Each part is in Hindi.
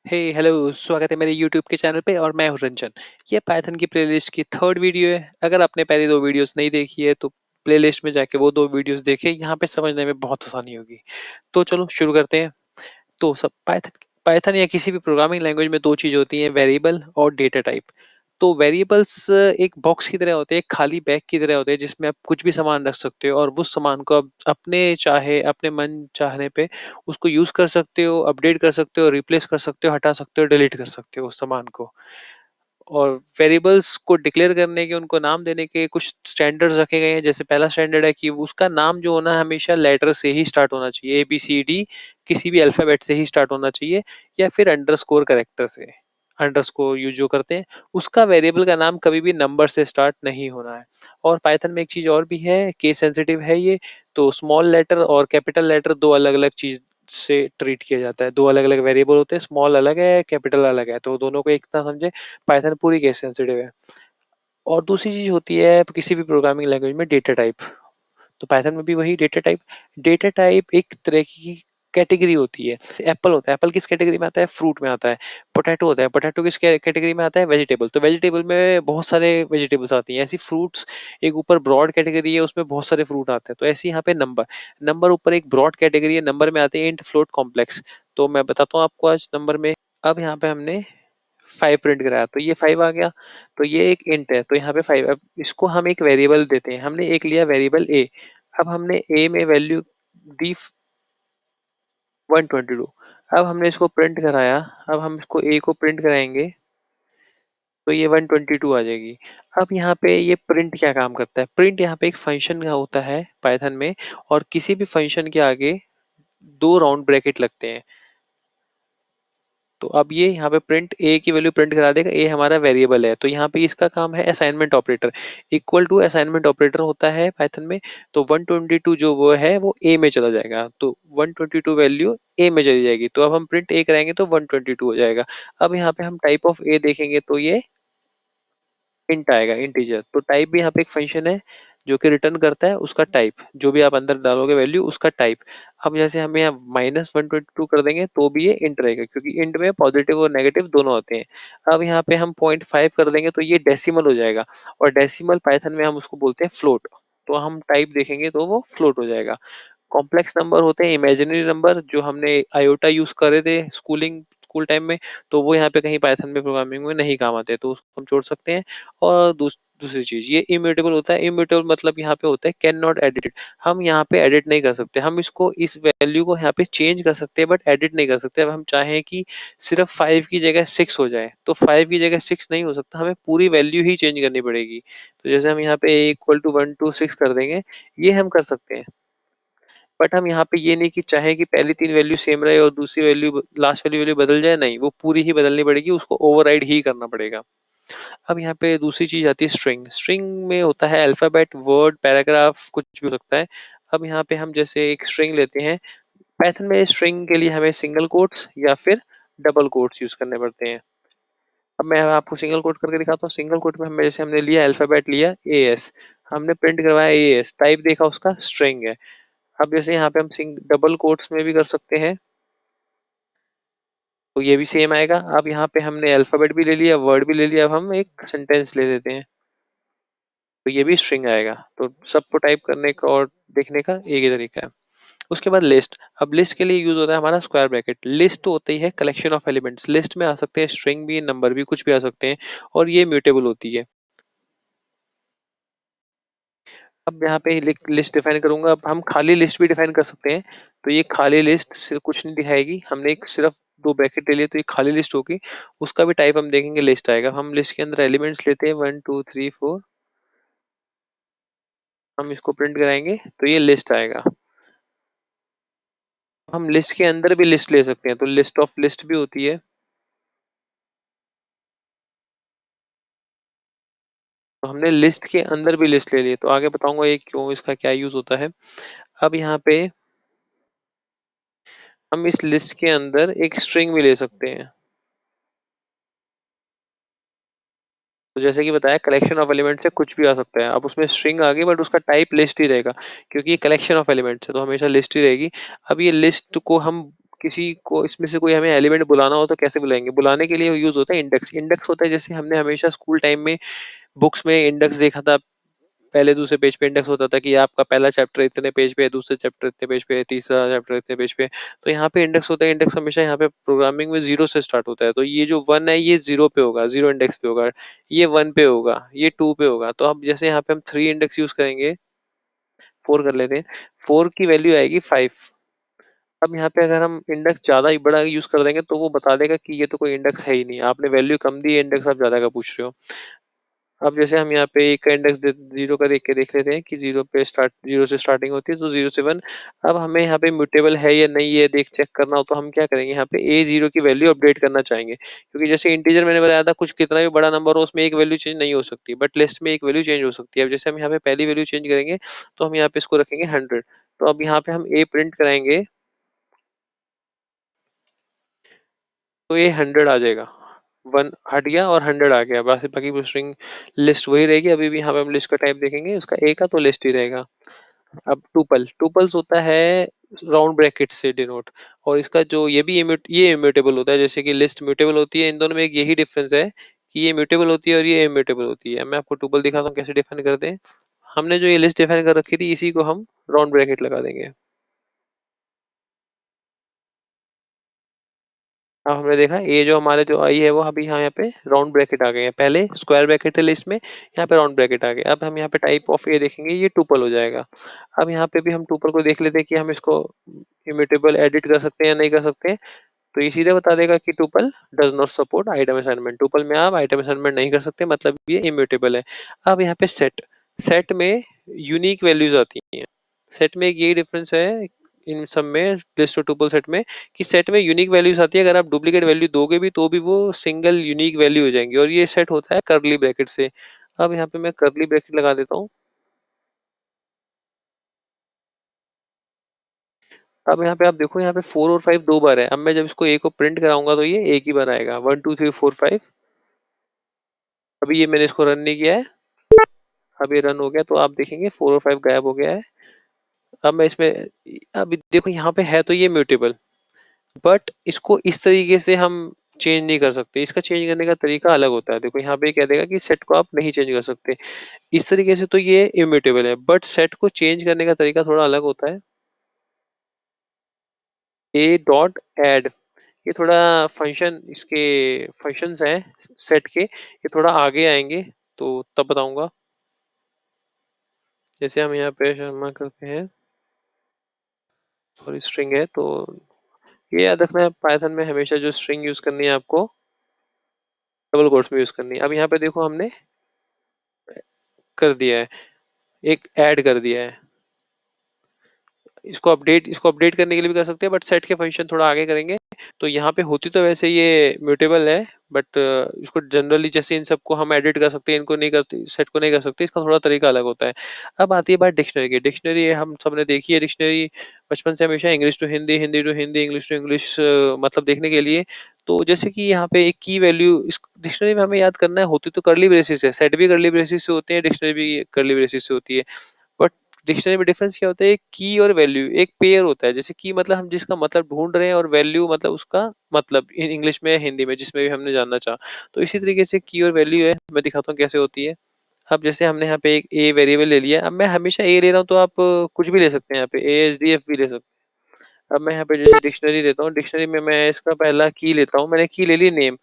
हे हेलो स्वागत है मेरे यूट्यूब के चैनल पे और मैं हूँ रंजन। ये पाइथन की प्लेलिस्ट की थर्ड वीडियो है। अगर आपने पहली दो वीडियोस नहीं देखी है तो प्लेलिस्ट में जाके वो दो वीडियोस देखें, यहाँ पे समझने में बहुत आसानी होगी। तो चलो शुरू करते हैं। तो सब पाइथन पाइथन या किसी भी प्रोग्रामिंग लैंग्वेज में दो चीज होती हैं, वेरिएबल और डेटा टाइप। तो वेरिएबल्स एक बॉक्स की तरह होते हैं, एक खाली बैग की तरह होते हैं जिसमें आप कुछ भी सामान रख सकते हो और उस सामान को आप अपने मन चाहने पे उसको यूज कर सकते हो, अपडेट कर सकते हो, रिप्लेस कर सकते हो, हटा सकते हो, डिलीट कर सकते हो उस सामान को। और वेरिएबल्स को डिक्लेयर करने के, उनको नाम देने के कुछ स्टैंडर्ड्स रखे गए हैं। जैसे पहला स्टैंडर्ड है कि उसका नाम जो होना है हमेशा लेटर से ही स्टार्ट होना चाहिए, ए बी सी डी किसी भी अल्फाबेट से ही स्टार्ट होना चाहिए, या फिर अंडरस्कोर कैरेक्टर से। अंडरस्कोर यूज जो करते हैं, उसका वेरिएबल का नाम कभी भी नंबर से स्टार्ट नहीं होना है। और पाइथन में एक चीज और भी है, केस सेंसिटिव है ये। तो स्मॉल लेटर और कैपिटल लेटर दो अलग अलग चीज से ट्रीट किया जाता है। दो अलग अलग वेरिएबल होते हैं, स्मॉल अलग है, कैपिटल अलग है, तो दोनों को एक तरह समझे। पाइथन पूरी केस सेंसिटिव है। और दूसरी चीज होती है किसी भी प्रोग्रामिंग लैंग्वेज में, डेटा टाइप। तो पाइथन में भी वही डेटा टाइप एक तरह की कैटेगरी होती है। एप्पल होता है, एप्पल किस कैटेगरी में आता है? फ्रूट में आता है। पोटैटो होता है, पोटैटो किस कैटेगरी में आता है? वेजिटेबल। तो वेजिटेबल में बहुत सारे वेजिटेबल्स आती हैं, ऐसी फ्रूट्स एक ऊपर ब्रॉड कैटेगरी है, उसमें बहुत सारे फ्रूट आते हैं। तो ऐसे यहाँ पे नंबर, नंबर ऊपर एक ब्रॉड कैटेगरी है, नंबर में आते हैं इंट, फ्लोट, कॉम्प्लेक्स। तो मैं बताता हूँ आपको आज नंबर में। अब यहाँ पे हमने 5 प्रिंट कराया तो ये 5 आ गया। तो ये एक इंट है, तो यहाँ पे 5। अब इसको हम एक वेरिएबल देते हैं, हमने एक लिया वेरिएबल ए। अब हमने ए में वैल्यू दी 122। अब हमने इसको प्रिंट कराया। अब हम इसको ए को प्रिंट कराएंगे तो ये 122 आ जाएगी। अब यहाँ पे ये प्रिंट क्या काम करता है? प्रिंट यहाँ पे एक फंक्शन का होता है पाइथन में, और किसी भी फंक्शन के आगे दो राउंड ब्रैकेट लगते हैं। तो अब ये यहाँ पे प्रिंट ए की वैल्यू प्रिंट करा देगा, ए हमारा वेरिएबल है। तो यहाँ पे इसका काम है assignment operator. Equal to assignment operator होता है पाइथन में। तो 122 जो वो है वो ए में चला जाएगा, तो 122 वैल्यू ए में चली जाएगी। तो अब हम प्रिंट ए कराएंगे तो 122 हो जाएगा। अब यहाँ पे हम टाइप ऑफ ए देखेंगे तो ये इंट आएगा, इंटीजर। तो टाइप भी यहाँ पे एक फंक्शन है जो कि रिटर्न करता है उसका टाइप, जो भी आप अंदर डालोगे वैल्यू उसका टाइप। अब जैसे हम यहाँ -122 कर देंगे तो भी ये इंट रहेगा, क्योंकि इंट में पॉजिटिव और नेगेटिव दोनों होते हैं। अब यहाँ पे हम 0.5 कर देंगे तो ये डेसिमल हो जाएगा, और डेसिमल पाइथन में हम उसको बोलते हैं फ्लोट। तो हम टाइप देखेंगे तो वो फ्लोट हो जाएगा। कॉम्प्लेक्स नंबर होते हैं इमेजिनरी नंबर, जो हमने आयोटा यूज करे थे स्कूल टाइम में। तो वो यहाँ पे कहीं पाइथन में प्रोग्रामिंग में नहीं काम आते, तो उसको हम छोड़ सकते हैं। और दूसरी चीज, ये इम्यूटेबल होता है। इम्यूटेबल मतलब यहाँ पे होता है कैन नॉट एडिट। हम यहाँ पे एडिट नहीं कर सकते, हम इसको इस वैल्यू को यहाँ पे चेंज कर सकते हैं बट एडिट नहीं कर सकते। अब हम चाहें कि सिर्फ 5 की जगह 6 हो जाए तो 5 की जगह 6 नहीं हो सकता, हमें पूरी वैल्यू ही चेंज करनी पड़ेगी। तो जैसे हम यहाँ पे इक्वल टू 126 कर देंगे, ये हम कर सकते हैं। बट हम यहाँ पे ये नहीं कि चाहे कि पहली तीन वैल्यू सेम रहे और दूसरी वैल्यू लास्ट वाली वैल्यू बदल जाए, नहीं, वो पूरी ही बदलनी पड़ेगी, उसको ओवरराइड ही करना पड़ेगा। अब यहाँ पे दूसरी चीज आती है स्ट्रिंग। स्ट्रिंग में होता है अल्फाबेट, वर्ड, पैराग्राफ, कुछ भी हो सकता है। अब यहाँ पे हम जैसे एक स्ट्रिंग लेते हैं, पाइथन में स्ट्रिंग के लिए हमें सिंगल कोट्स या फिर डबल कोट्स यूज करने पड़ते हैं। अब मैं आपको सिंगल कोट करके दिखाता हूँ। सिंगल कोट में हम जैसे हमने लिया अल्फाबेट, लिया ए एस, हमने प्रिंट करवाया ए एस, टाइप देखा उसका स्ट्रिंग है। अब जैसे यहाँ पे हम सिंग डबल कोट्स में भी कर सकते हैं, तो ये भी सेम आएगा। अब यहाँ पे हमने अल्फाबेट भी ले लिया, वर्ड भी ले लिया, अब हम एक सेंटेंस ले लेते हैं, तो ये भी स्ट्रिंग आएगा। तो सबको टाइप करने का और देखने का एक ही तरीका है। उसके बाद लिस्ट। अब लिस्ट के लिए यूज होता है हमारा स्क्वायर ब्रैकेट। लिस्ट होती है कलेक्शन ऑफ एलिमेंट्स। लिस्ट में आ सकते हैं स्ट्रिंग भी, नंबर भी, कुछ भी आ सकते हैं, और ये म्यूटेबल होती है। अब यहाँ पे लिस्ट डिफाइन करूंगा। अब हम खाली लिस्ट भी डिफाइन कर सकते हैं। तो ये खाली लिस्ट से कुछ नहीं दिखाएगी, हमने एक सिर्फ दो ब्रैकेट ले लिए तो ये खाली लिस्ट होगी। उसका भी टाइप हम देखेंगे, लिस्ट आएगा। हम लिस्ट के अंदर एलिमेंट्स लेते हैं 1 2 3 4, हम इसको प्रिंट कराएंगे तो ये लिस्ट आएगा। हम लिस्ट के अंदर भी लिस्ट ले सकते हैं, तो लिस्ट ऑफ लिस्ट भी होती है। तो हमने लिस्ट के अंदर भी लिस्ट ले ली, तो आगे बताऊंगा ये क्यों, इसका क्या यूज होता है। अब यहाँ पे हम इस लिस्ट के अंदर एक स्ट्रिंग भी ले सकते हैं। तो जैसे कि बताया, कलेक्शन ऑफ एलिमेंट से कुछ भी आ सकता है। अब उसमें स्ट्रिंग आ गई बट उसका टाइप लिस्ट ही रहेगा, क्योंकि ये कलेक्शन ऑफ एलिमेंट्स है तो हमेशा लिस्ट ही रहेगी। अब ये लिस्ट को हम किसी को इसमें से कोई हमें एलिमेंट बुलाना हो तो कैसे बुलाएँगे? बुलाने के लिए यूज़ होता है इंडेक्स। इंडेक्स होता है जैसे हमने हमेशा स्कूल टाइम में बुक्स में इंडेक्स देखा था। पहले दूसरे पेज पे इंडेक्स होता था कि आपका पहला चैप्टर इतने पेज पे है, दूसरा चैप्टर इतने पेज पे है, तीसरा चैप्टर इतने पेज पे है। तो यहाँ पे इंडेक्स होता है, इंडेक्स हमेशा यहाँ पे प्रोग्रामिंग में 0 से स्टार्ट होता है। तो ये जो 1 है ये 0 पे होगा, 0 इंडेक्स पे होगा। ये 1 पे होगा, ये 2 पे होगा। तो अब जैसे यहाँ पे हम 3 इंडेक्स यूज़ करेंगे, 4 कर लेते हैं। 4 की वैल्यू आएगी 5। अब यहाँ पे अगर हम इंडेक्स ज़्यादा ही बड़ा यूज़ कर देंगे तो वो बता देगा कि ये तो कोई इंडेक्स है ही नहीं। आपने वैल्यू कम दी है, इंडेक्स आप ज़्यादा का पूछ रहे हो। अब जैसे हम यहाँ पे 1 का इंडेक्स दे 0 का देख के देख लेते हैं कि 0 पे स्टार्ट 0 से स्टार्टिंग होती है, तो 0 से 1। अब हमें यहाँ पे म्यूटेबल है या नहीं ये देख चेक करना हो तो हम क्या करेंगे, यहाँ पे A0 की वैल्यू अपडेट करना चाहेंगे। क्योंकि जैसे इंटीजर मैंने बताया था, कुछ कितना भी बड़ा नंबर हो उसमें एक वैल्यू चेंज नहीं हो सकती, बट लिस्ट में एक वैल्यू चेंज हो सकती है। अब जैसे हम यहाँ पे पहली वैल्यू चेंज करेंगे, तो हम यहाँ पे इसको रखेंगे 100। तो अब यहाँ पे हम A प्रिंट कराएँगे, तो ये 100 आ जाएगा। 1 हट गया और 100 आ गया। बस बाकी वो स्ट्रिंग लिस्ट वही रहेगी। अभी भी यहाँ पे हम लिस्ट का टाइप देखेंगे, उसका A का तो लिस्ट ही रहेगा। अब टुपल्स होता है राउंड ब्रैकेट से डिनोट, और इसका जो ये इम्यूटेबल होता है, जैसे कि लिस्ट म्यूटेबल होती है। इन दोनों में एक यही डिफरेंस है कि ये म्यूटेबल होती है और ये इम्यूटेबल होती है। मैं आपको टुपल दिखाता हूँ कैसे डिफाइन करते हैं। हमने जो ये लिस्ट डिफाइन कर रखी थी, इसी को हम राउंड ब्रैकेट लगा देंगे। अब हमने देखा ये जो हमारे जो आई है वो अभी यहाँ पे राउंड ब्रैकेट आ गए हैं। पहले स्क्वायर ब्रैकेट थे लिस्ट में, यहाँ पे राउंड ब्रैकेट आ गए। अब हम यहाँ पे टाइप ऑफ ए देखेंगे, ये टुपल हो जाएगा। अब यहाँ पे भी हम टुपल को देख लेते हैं कि हम इसको इम्यूटेबल एडिट कर सकते हैं या नहीं कर सकते। तो ये सीधे बता देगा कि tuple does not support item assignment. Tuple में आप आइटम असाइनमेंट नहीं कर सकते, मतलब ये इम्यूटेबल है। अब यहाँ पे सेट में यूनिक वैल्यूज आती हैं। सेट में एक यही डिफरेंस है इन सब में, लिस्ट और टुपल सेट में, कि सेट में यूनिक वैल्यूज आती है। अगर आप डुप्लीकेट वैल्यू दोगे भी तो भी वो सिंगल यूनिक वैल्यू हो जाएंगी, और ये सेट होता है कर्ली ब्रैकेट से। अब यहाँ पे मैं कर्ली ब्रैकेट लगा देता हूँ। अब यहाँ पे आप देखो, यहाँ पे 4 और 5 दो बार है। अब मैं जब इसको ए को प्रिंट कराऊंगा तो ये एक ही बार आएगा, 1 2 3 4 5। अभी ये मैंने इसको रन नहीं किया है। अब ये रन हो गया तो आप देखेंगे 4 और 5 गायब हो गया है। अब मैं इसमें, अब देखो यहाँ पे है तो ये म्यूटेबल, बट इसको इस तरीके से हम चेंज नहीं कर सकते। इसका चेंज करने का तरीका अलग होता है। देखो यहाँ पे कह देगा कि सेट को आप नहीं चेंज कर सकते। इस तरीके से तो ये इम्यूटेबल है, बट सेट को चेंज करने का तरीका थोड़ा अलग होता है। ए डॉट एड, ये थोड़ा फंक्शन, इसके फंक्शंस हैं सेट के, ये थोड़ा आगे आएंगे तो तब बताऊंगा। जैसे हम यहाँ पे शर्मा करते हैं, सॉरी स्ट्रिंग है, तो ये याद रखना है, पाइथन में हमेशा जो स्ट्रिंग यूज करनी है आपको डबल कोट्स में यूज करनी है। अब यहाँ पे देखो हमने कर दिया है, एक ऐड कर दिया है। इसको अपडेट करने के लिए भी कर सकते हैं, बट सेट के फंक्शन थोड़ा आगे करेंगे। तो यहाँ पे होती तो वैसे ये म्यूटेबल है, बट इसको जनरली जैसे इन सबको हम एडिट कर सकते हैं, इनको नहीं करते, सेट को नहीं कर सकते। इसका थोड़ा तरीका अलग होता है। अब आती है बात डिक्शनरी की। डिक्शनरी हम सबने देखी है, डिक्शनरी बचपन से हमेशा English to Hindi, Hindi to Hindi, English to English, मतलब देखने के लिए। तो जैसे कि यहाँ पे एक की वैल्यू इस डिक्शनरी में हमें याद करना है, होती तो कर्ली ब्रेसिस है। सेट भी कर्ली ब्रेसिस से होते हैं, डिक्शनरी भी कर्ली ब्रेसिस से होती है। बट डिक्शनरी में डिफरेंस क्या होता है, एक की और वैल्यू एक पेयर होता है। जैसे की मतलब हम जिसका मतलब ढूंढ रहे हैं, और वैल्यू मतलब उसका मतलब इंग्लिश में या हिंदी में जिसमें भी हमने जानना चाहा। तो इसी तरीके से की और वैल्यू है, मैं दिखाता हूँ कैसे होती है। अब जैसे हमने यहाँ पे एक ए वेरिएबल ले लिया। अब मैं हमेशा ए ले रहा हूँ, तो आप कुछ भी ले सकते हैं। यहाँ पे ASDF भी ले सकते हैं। अब मैं यहाँ पे जैसे डिक्शनरी देता हूँ, डिक्शनरी में मैं इसका पहला की लेता हूँ। मैंने की ले ली नेम,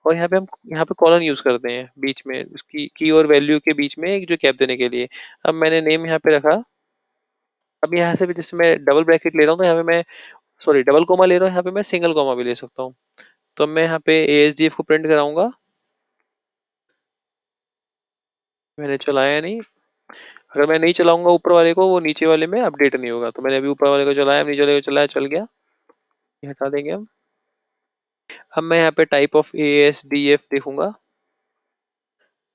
और यहाँ पे हम यहाँ पे कॉलन यूज करते हैं बीच में, उसकी की और वैल्यू के बीच में एक जो कैप देने के लिए। अब मैंने नेम यहाँ पे रखा। अब यहाँ से भी जैसे मैं डबल ब्रैकेट ले रहा हूँ, तो यहाँ पे मैं, सॉरी डबल कोमा ले रहा हूँ, यहाँ पे मैं सिंगल कोमा भी ले सकता हूँ। तो मैं यहाँ पे ASDF को प्रिंट कराऊंगा। मैंने चलाया नहीं। अगर मैं नहीं चलाऊंगा ऊपर वाले को, वो नीचे वाले में अपडेट नहीं होगा। तो मैंने अभी ऊपर वाले को चलाया, नीचे वाले को चलाया, चल गया। ये हटा देंगे हम। अब मैं यहाँ पे टाइप ऑफ ASDF देखूंगा,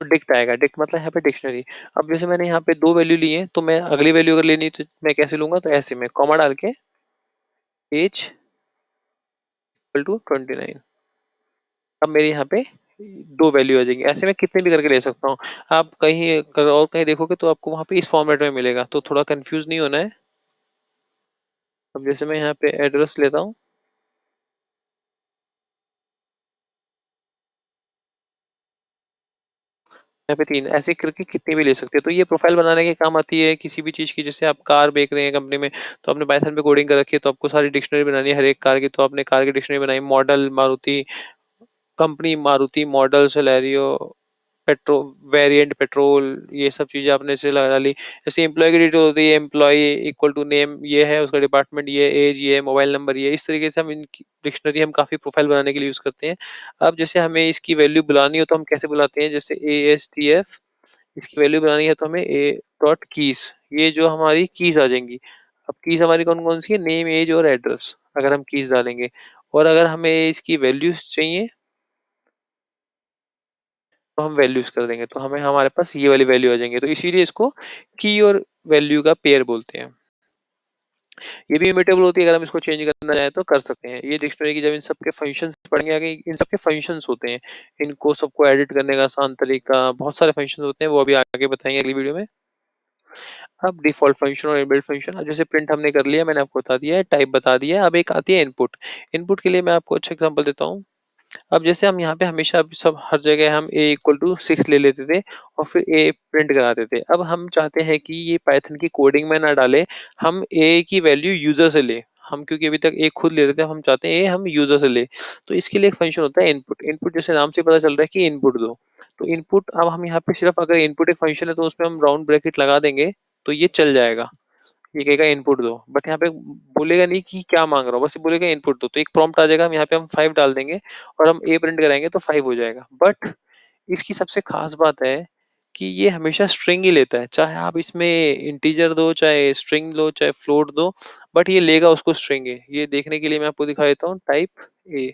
तो डिक्ट आएगा। डिक्ट मतलब यहाँ पे डिक्शनरी। अब जैसे मैंने यहाँ पे दो वैल्यू ली है, तो मैं अगली वैल्यू अगर लेनी तो मैं कैसे लूंगा, तो ऐसे में कॉमा डाल के एज इक्वल टू 29। अब मेरे यहाँ पे दो वैल्यू आ जाएंगी। ऐसे में कितने भी करके ले सकता हूँ। आप कहीं और कहीं देखोगे तो आपको वहाँ पे इस फॉर्मेट में मिलेगा, तो थोड़ा कंफ्यूज नहीं होना है। अब जैसे मैं यहाँ पे एड्रेस लेता हूँ, यहाँ पे 3 ऐसे करके कितनी भी ले सकते हैं। तो ये प्रोफ़ाइल बनाने के काम आती है किसी भी चीज़ की, जैसे आप कार बेच रहे हैं कंपनी में, तो आपने पाइथन पे कोडिंग कर रखी है, तो आपको सारी डिक्शनरी बनानी है हर एक कार की, तो आपने कार की डिक्शनरी बनाई, model Maruti, company Maruti, model Celerio, petro variant petrol, ये सब चीज़ें आपने ऐसे लगा ली। जैसे एम्प्लॉयी की डिटेल होती है, एम्प्लॉयी इक्वल टू नेम ये है, उसका डिपार्टमेंट ये, एज ये, मोबाइल नंबर ये, इस तरीके से हम इनकी डिक्शनरी हम काफ़ी प्रोफ़ाइल बनाने के लिए यूज़ करते हैं। अब जैसे हमें इसकी वैल्यू बुलानी हो तो हम कैसे बुलाते हैं, जैसे एएसटीएफ, इसकी वैल्यू बनानी है तो हमें ए डॉट कीज़, ये जो हमारी कीज़ आ जाएँगी। अब कीज़ हमारी कौन-कौन सी है, नेम, एज और एड्रेस, अगर हम कीज़ डालेंगे, और अगर हमें इसकी वैल्यूज़ चाहिए तो हम वैल्यूज़ कर देंगे, तो हमें हमारे पास ये वाली वैल्यू आ जाएँगी, तो इसीलिए इसको की और वैल्यू का पेयर बोलते हैं। ये भी इम्यूटेबल होती है, अगर हम इसको चेंज करना चाहें तो कर सकते हैं। ये डिक्शनरी की जब इन सब के फंक्शंस पढ़ेंगे आगे, इन सब के फंक्शंस होते हैं। इनको सबको एडिट करने का आसान तरीका, बहुत सारे फंक्शंस होते हैं, वो अभी आगे बताएँगे अगली वीडियो में। अब डिफ़ॉल्ट फंक्शन और इनबिल्ट फंक्शन, अब जैसे प्रिंट हमने कर लिया, मैंने आपको बता दिया है, टाइप बता दिया है, अब एक आती है इनपुट। इनपुट के लिए मैं आपको अच्छा एग्ज़ाम्पल देता हूँ। अब जैसे हम यहाँ पे हमेशा अब सब हर जगह हम a इक्वल टू 6 ले लेते थे और फिर a प्रिंट कराते थे। अब हम चाहते हैं कि ये पाइथन की कोडिंग में ना डालें, हम a की वैल्यू यूज़र से लें। हम क्योंकि अभी तक a खुद ले रहे थे, हम चाहते हैं a हम यूज़र से लें। तो इसके लिए एक फंक्शन होता है इनपुट। इनपुट जैसे नाम से पता चल रहा है कि इनपुट दो। तो इनपुट, अब हम यहाँ पे सिर्फ़ अगर इनपुट एक फंक्शन है तो उसमें हम राउंड ब्रैकेट लगा देंगे, तो ये चल जाएगा। ये कहेगा इनपुट दो, बट यहाँ पे बोलेगा नहीं कि क्या माँग रहा हो, बस बोलेगा इनपुट दो। तो एक प्रॉम्प्ट आ जाएगा, हम यहाँ पे हम 5 डाल देंगे और हम a प्रिंट कराएँगे तो 5 हो जाएगा। बट इसकी सबसे ख़ास बात है कि ये हमेशा स्ट्रिंग ही लेता है। चाहे आप इसमें इंटीजर दो, चाहे स्ट्रिंग लो, चाहे फ्लोट दो, बट ये लेगा उसको स्ट्रिंग ही। ये देखने के लिए मैं आपको दिखा देता हूँ, टाइप a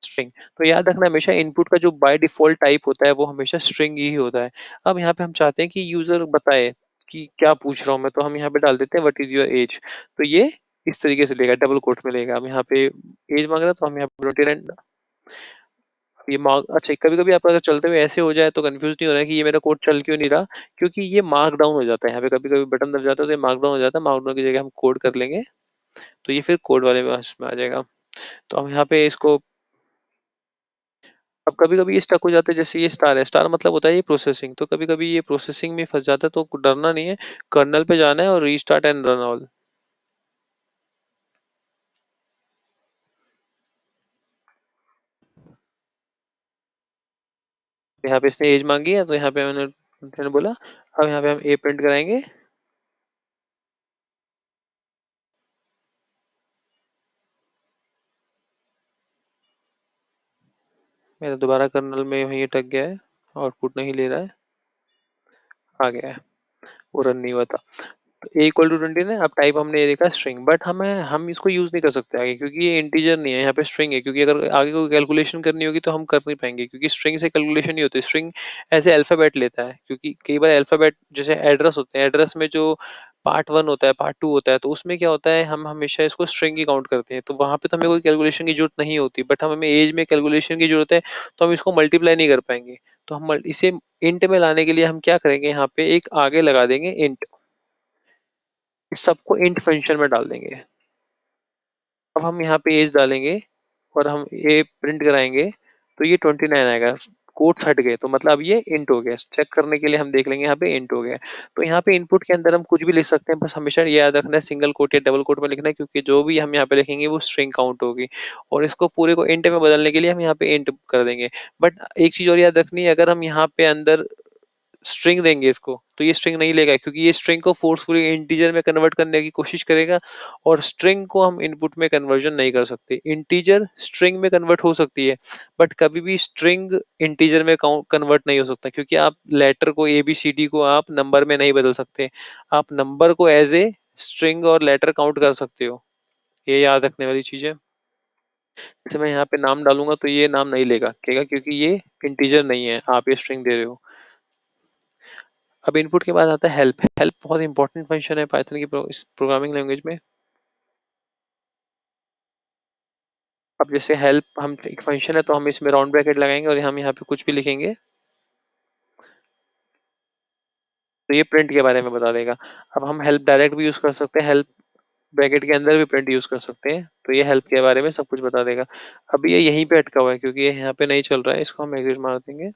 स्ट्रिंग। तो याद रखना, हमेशा इनपुट का जो बाय डिफ़ॉल्ट टाइप होता है वो हमेशा स्ट्रिंग ही होता है। अब यहाँ पे हम चाहते हैं कि यूज़र बताए कि क्या पूछ रहा हूँ मैं, तो हम यहाँ पे डाल देते हैं व्हाट इज़ योर ऐज। तो ये इस तरीके से लेगा, डबल कोट में लेगा। अब यहाँ पे ऐज माँग रहा है तो हम यहाँ पे 29, ये मार्क, अच्छा कभी-कभी आपका अगर चलते हुए ऐसे हो जाए तो कन्फ्यूज़ नहीं होना है कि ये मेरा कोड चल क्यों नहीं रहा, क्योंकि ये मार्क डाउन हो जाता है। यहाँ पे कभी-कभी बटन दब जाता है तो ये मार्क डाउन हो जाता है। मार्क डाउन की जगह हम कोड कर लेंगे, तो ये फिर कोड वाले में उसमें आ जाएगा। तो हम यहाँ पे इसको, अब कभी-कभी ये स्टक हो जाता है, जैसे ये स्टार है, स्टार मतलब होता है ये प्रोसेसिंग, तो कभी-कभी ये प्रोसेसिंग में फँस जाता है, तो डरना नहीं है, कर्नेल पे जाना है और रीस्टार्ट एंड रन ऑल। यहाँ पे इसने ऐज माँगी है, तो यहाँ पे मैंने बोला, अब यहाँ पे हम ए प्रिंट कराएँगे, मेरा दोबारा कर्नेल में वहीं अटक गया है, आउटपुट नहीं ले रहा है, आ गया है, वो रन नहीं हुआ था। ए इक्वल टू 20 है, अब टाइप हमने ये देखा स्ट्रिंग, बट हम इसको यूज़ नहीं कर सकते आगे, क्योंकि ये इंटीजर नहीं है, यहाँ पे स्ट्रिंग है, क्योंकि अगर आगे कोई कैलकुलेशन करनी होगी तो हम कर नहीं पाएँगे, क्योंकि स्ट्रिंग से कैलकुलेशन नहीं होती। स्ट्रिंग ऐसे अल्फ़ाबेट लेता है, क्योंकि कई बार अल्फ़ाबेट जैसे एड्रेस होते हैं, एड्रेस में जो पार्ट 1 होता है, पार्ट 2 होता है, तो उसमें क्या होता है, हम हमेशा इसको स्ट्रिंग ही काउंट करते हैं, तो वहाँ पे तो हमें कोई कैलकुलेशन की ज़रूरत नहीं होती, बट हमें ऐज में कैलकुलेशन की ज़रूरत है, तो हम इसको मल्टीप्लाई नहीं कर पाएँगे। तो हम इसे इंट में लाने के लिए हम क्या करेंगे, यहाँ पे एक आगे लगा देंगे इंट, इस सबको इंट फंक्शन में डाल देंगे। अब हम यहाँ पे ऐज डालेंगे और हम ये प्रिंट कराएँगे, तो ये 29 आएगा। कोट्स हट गए, तो मतलब अब ये इंट हो गया। चेक करने के लिए हम देख लेंगे, यहाँ पे इंट हो गया। तो यहाँ पे इनपुट के अंदर हम कुछ भी लिख सकते हैं, बस हमेशा ये याद रखना है सिंगल कोट या डबल कोट में लिखना है, क्योंकि जो भी हम यहाँ पे लिखेंगे वो स्ट्रिंग काउंट होगी, और इसको पूरे को इंट में बदलने के लिए हम यहाँ पे इंट कर देंगे। बट एक चीज़ और याद रखनी है, अगर हम यहाँ पे अंदर स्ट्रिंग देंगे इसको, तो ये स्ट्रिंग नहीं लेगा, क्योंकि ये स्ट्रिंग को फोर्सफुली इंटीजर में कन्वर्ट करने की कोशिश करेगा, और स्ट्रिंग को हम इनपुट में कन्वर्जन नहीं कर सकते। इंटीजर स्ट्रिंग में कन्वर्ट हो सकती है, बट कभी भी स्ट्रिंग इंटीजर में कन्वर्ट नहीं हो सकता, क्योंकि आप लेटर को ABCD को आप नंबर में नहीं बदल सकते। आप नंबर को एज ए स्ट्रिंग और लेटर काउंट कर सकते हो, ये याद रखने वाली चीज है। जैसे मैं यहाँ पे नाम डालूंगा तो ये नाम नहीं लेगा, कहेगा क्योंकि ये इंटीजर नहीं है, आप ये स्ट्रिंग दे रहे हो। अब इनपुट के बाद आता है हेल्प। हेल्प बहुत इंपॉर्टेंट फंक्शन है पाइथन की इस प्रोग्रामिंग लैंग्वेज में। अब जैसे हेल्प, हम एक फंक्शन है तो हम इसमें राउंड ब्रैकेट लगाएंगे और हम यहाँ पे कुछ भी लिखेंगे, तो ये प्रिंट के बारे में बता देगा। अब हम हेल्प डायरेक्ट भी यूज कर सकते हैं, हेल्प ब्रैकेट के अंदर भी प्रिंट यूज कर सकते हैं, तो ये हेल्प के बारे में सब कुछ बता देगा। अब ये यहीं पे अटका हुआ है, क्योंकि ये यहाँ पे नहीं चल रहा है, इसको हम एग्जिट मार देंगे।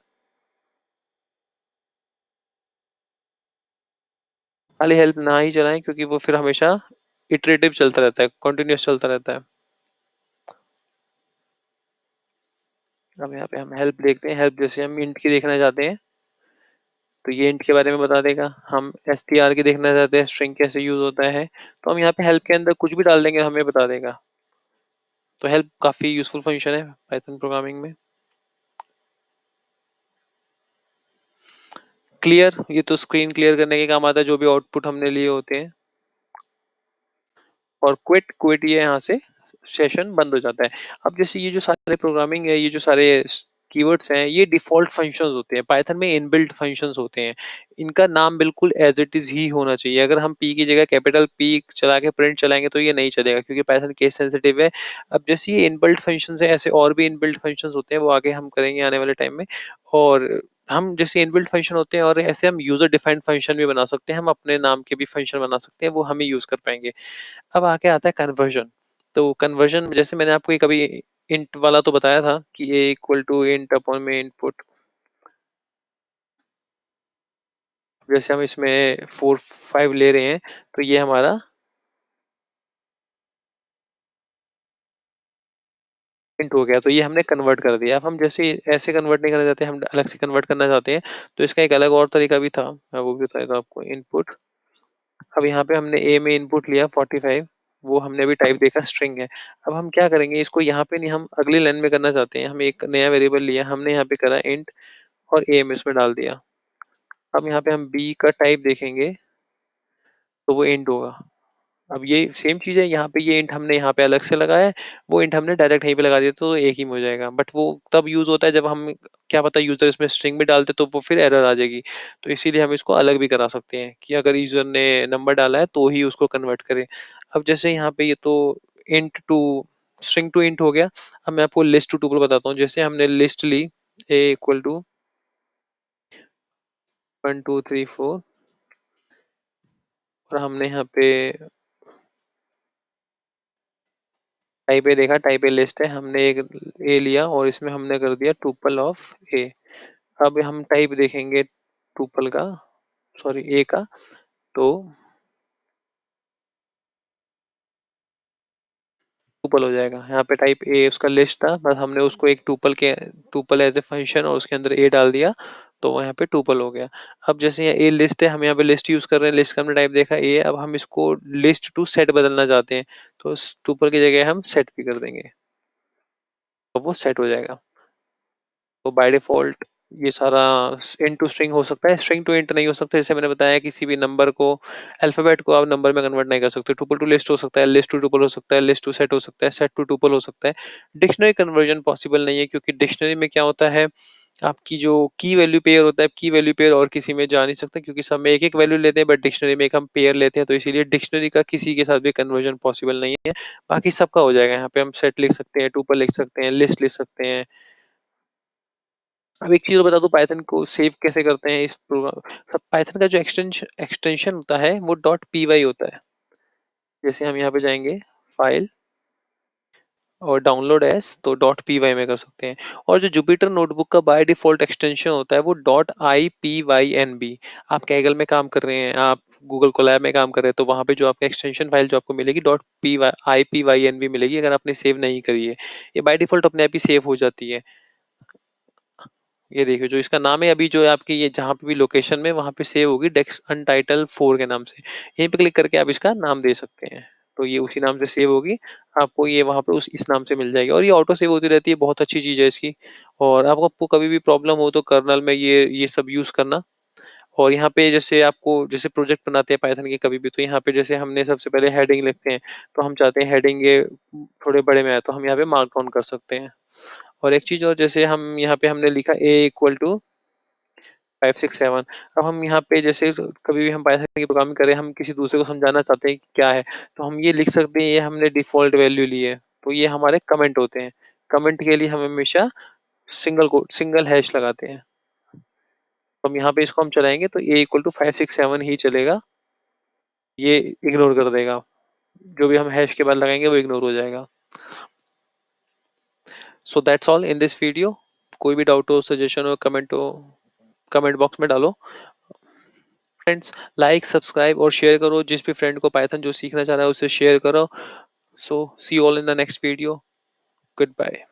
खाली हेल्प ना ही चलाएँ क्योंकि वो फिर हमेशा इटरेटिव चलता रहता है, कंटीन्यूअस चलता रहता है। अब यहाँ पे हम हेल्प देखते हैं, हेल्प जैसे हम इंट की देखना चाहते हैं, तो ये इंट के बारे में बता देगा। हम एसटीआर की देखना चाहते हैं, स्ट्रिंग कैसे यूज़ होता है, तो हम यहाँ पे हेल्प के अंदर कुछ भी डाल देंगे, हमें बता देगा। तो हेल्प काफ़ी यूज़फुल फंक्शन है पाइथन प्रोग्रामिंग में। क्लियर, ये तो स्क्रीन क्लियर करने के काम आता है, जो भी आउटपुट हमने लिए होते हैं। और क्विट, क्विट ये यहाँ से सेशन बंद हो जाता है। अब जैसे ये जो सारे प्रोग्रामिंग है, ये जो सारे कीवर्ड्स हैं, ये डिफ़ॉल्ट फंक्शंस होते हैं। पाइथन में इनबिल्ट फंक्शंस होते हैं। इनका नाम बिल्कुल एज़ इट इज़ ही होना चाहिए। अगर हम पी की जगह कैपिटल पी चला के प्रिंट चलाएँगे तो ये नहीं चलेगा क्योंकि पाइथन केस सेंसिटिव है। अब जैसे ये इनबिल्ट फंक्शंस हैं, ऐसे और भी इनबिल्ट फंक्शंस होते हैं, वो आगे हम करेंगे आने वाले टाइम में। और हम जैसे इनबिल्ट फंक्शन होते हैं और ऐसे हम यूज़र डिफाइंड फंक्शन भी बना सकते हैं। हम अपने नाम के भी फंक्शन बना सकते हैं, वो हम ही यूज़ कर पाएँगे। अब आगे आता है कन्वर्जन। तो कन्वर्जन जैसे मैंने आपको ये कभी इंट वाला तो बताया था कि ए इक्वल टू इंट अपॉन में इनपुट। जैसे हम इसमें 4 5 ले रहे हैं तो ये हमारा इंट हो गया, तो ये हमने कन्वर्ट कर दिया। अब हम जैसे ऐसे कन्वर्ट नहीं करना चाहते, हम अलग से कन्वर्ट करना चाहते हैं, तो इसका एक अलग और तरीका भी था, मैं वो भी बता देता हूँ आपको। इनपुट, अब यहाँ पे हमने ए में इनपुट लिया 45, वो हमने अभी टाइप देखा स्ट्रिंग है। अब हम क्या करेंगे, इसको यहाँ पे नहीं, हम अगली लाइन में करना चाहते हैं। हम एक नया वेरिएबल लिया, हमने यहाँ पे करा इंट और ए में इसमें डाल दिया। अब यहाँ पे हम बी का टाइप देखेंगे तो वो इंट होगा। अब ये सेम चीज़ है, यहाँ पे ये इंट हमने यहाँ पे अलग से लगाया है, वो इंट हमने डायरेक्ट यहीं पे लगा दिया तो एक ही में हो जाएगा। बट वो तब यूज़ होता है जब हम, क्या पता यूज़र इसमें स्ट्रिंग भी डालते तो वो फिर एरर आ जाएगी। तो इसीलिए हम इसको अलग भी करा सकते हैं कि अगर यूज़र ने नंबर डाला है तो ही उसको कन्वर्ट करें। अब जैसे यहाँ पे ये तो int to string to int हो गया। अब मैं आपको लिस्ट टू ट्यूपल बताता हूँ। जैसे हमने लिस्ट ली ए इक्वल टू 1 2 3 4 और हमने यहाँ पे टाइप ए देखा, टाइप ए लिस्ट है, हमने एक ए लिया और इसमें हमने कर दिया ट्यूपल ऑफ ए। अब हम टाइप देखेंगे ट्यूपल का, सॉरी ए का, तो ट्यूपल हो जाएगा। यहाँ पे टाइप ए उसका लिस्ट था, बस हमने उसको एक ट्यूपल एज ए फंक्शन और उसके अंदर ए डाल दिया, तो वो यहाँ पे ट्यूपल हो गया। अब जैसे ये ए लिस्ट है, हम यहाँ पे लिस्ट यूज कर रहे हैं, लिस्ट का हमने टाइप देखा ए, अब हम इसको लिस्ट टू सेट बदलना चाहते हैं, तो ट्यूपल की जगह हम सेट भी कर देंगे, तो वो सेट हो जाएगा। तो बाय डिफ़ॉल्ट ये सारा इंट टू स्ट्रिंग हो सकता है, स्ट्रिंग टू इंट नहीं हो सकता। जैसे मैंने बताया किसी भी नंबर को, अल्फ़ाबेट को आप नंबर में कन्वर्ट नहीं कर सकते। ट्यूपल टू लिस्ट हो सकता है, लिस्ट टू ट्यूपल हो सकता है, लिस्ट टू सेट हो सकता है, सेट टू ट्यूपल हो सकता है। डिक्शनरी कन्वर्जन पॉसिबल नहीं है क्योंकि डिक्शनरी में क्या होता है, आपकी जो की वैल्यू पेयर होता है, की वैल्यू पेयर और किसी में जा नहीं सकता क्योंकि सब में एक-एक वैल्यू लेते हैं, बट डिक्शनरी में एक हम पेयर लेते हैं, तो इसीलिए डिक्शनरी का किसी के साथ भी कन्वर्जन पॉसिबल नहीं है। बाकी सबका हो जाएगा। यहाँ पे हम सेट लिख सकते हैं, ट्यूपल लिख सकते हैं, लिस्ट लिख सकते हैं। अब एक चीज़ और बता दूँ, पाइथन को सेव कैसे करते हैं इस प्रोग्राम। सब पाइथन का जो एक्सटेंशन होता है वो डॉट पी वाई होता है। जैसे हम यहाँ पे जाएंगे फाइल और डाउनलोड एज, तो डॉट पी वाई में कर सकते हैं। और जो जुपिटर नोटबुक का बाय डिफॉल्ट एक्सटेंशन होता है वो dot I P Y N B. आप कैगल में काम कर रहे हैं, आप गूगल कोलैब में काम कर रहे हैं, तो वहाँ पे जो आपका एक्सटेंशन फाइल जो आपको मिलेगी dot P Y I P Y N B मिलेगी, अगर आपने सेव नहीं करी है। ये बाय डिफॉल्ट अपने आप ही सेव हो जाती है। ये देखिए जो इसका नाम है, अभी जो है आपकी ये जहाँ पे भी लोकेशन में वहाँ पे सेव होगी डेक्स अनटाइटल 4 के नाम से। यहीं पे क्लिक करके आप इसका नाम दे सकते हैं। तो ये उसी नाम से सेव होगी। आपको ये वहाँ पे उस इस नाम से मिल जाएगी और ये ऑटो सेव होती रहती है, बहुत अच्छी चीज़ है इसकी। और आपको कभी भी प्रॉब्लम हो तो कर्नेल में ये सब यूज़ करना। और यहाँ पे जैसे आपको जैसे प्रोजेक्ट बनाते हैं पाइथन के कभी भी, तो यहाँ पे जैसे हमने सबसे पहले हेडिंग लिखते हैं, तो हम चाहते हैं हेडिंग ये थोड़े बड़े में आए, तो हम यहाँ पे मार्क डाउन कर सकते हैं। और एक चीज़ और, जैसे हम यहाँ पे हमने लिखा a इक्वल टू 5 6 7। अब हम यहाँ पे जैसे कभी भी हम पाइथन की प्रोग्रामिंग करें, हम किसी दूसरे को समझाना चाहते हैं कि क्या है, तो हम ये लिख सकते हैं, ये हमने डिफ़ॉल्ट वैल्यू ली है, तो ये हमारे कमेंट होते हैं। कमेंट के लिए हम हमेशा सिंगल हैश लगाते हैं। तो हम यहाँ पे इसको हम चलाएँगे तो a इक्वल टू 5 6 7 ही चलेगा, ये इग्नोर कर देगा। जो भी हम हैश के बाद लगाएँगे वो इग्नोर हो जाएगा। So that's all in this video. कोई भी डाउट हो, सजेशन हो, कमेंट हो, कमेंट बॉक्स में डालो। फ्रेंड्स, लाइक, सब्सक्राइब और शेयर करो। जिस भी फ्रेंड को पाइथन जो सीखना चाह रहा है उसे शेयर करो। So see you all in the next video. Good bye.